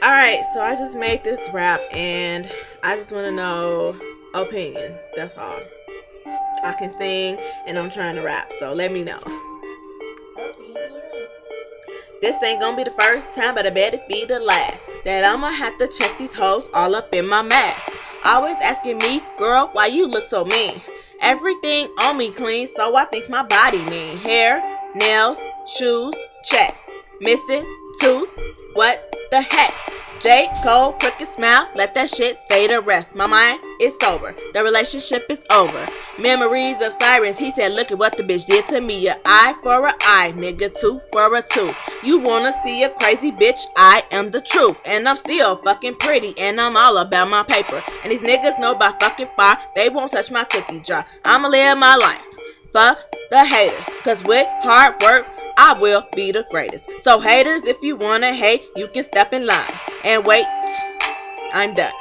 Alright, so I just made this rap and I just want to know opinions. That's all. I can sing and I'm trying to rap, so let me know. This ain't gonna be the first time, but I bet it be the last that I'ma have to check these hoes all up in my mask. Always asking me, girl, why you look so mean? Everything on me clean, so I think my body mean. Hair, nails, shoes, check. Missing tooth, what the heck? J. Cole, crooked smile, let that shit say the rest. My mind is sober, the relationship is over. Memories of sirens, he said, look at what the bitch did to me. A eye for an eye, nigga, tooth for a tooth. You wanna see a crazy bitch? I am the truth. And I'm still fucking pretty, and I'm all about my paper. And these niggas know by fucking fire, they won't touch my cookie jar. I'ma live my life. Fuck the haters, cause with hard work, I will be the greatest. So haters, if you wanna hate, you can step in line. And wait, I'm done.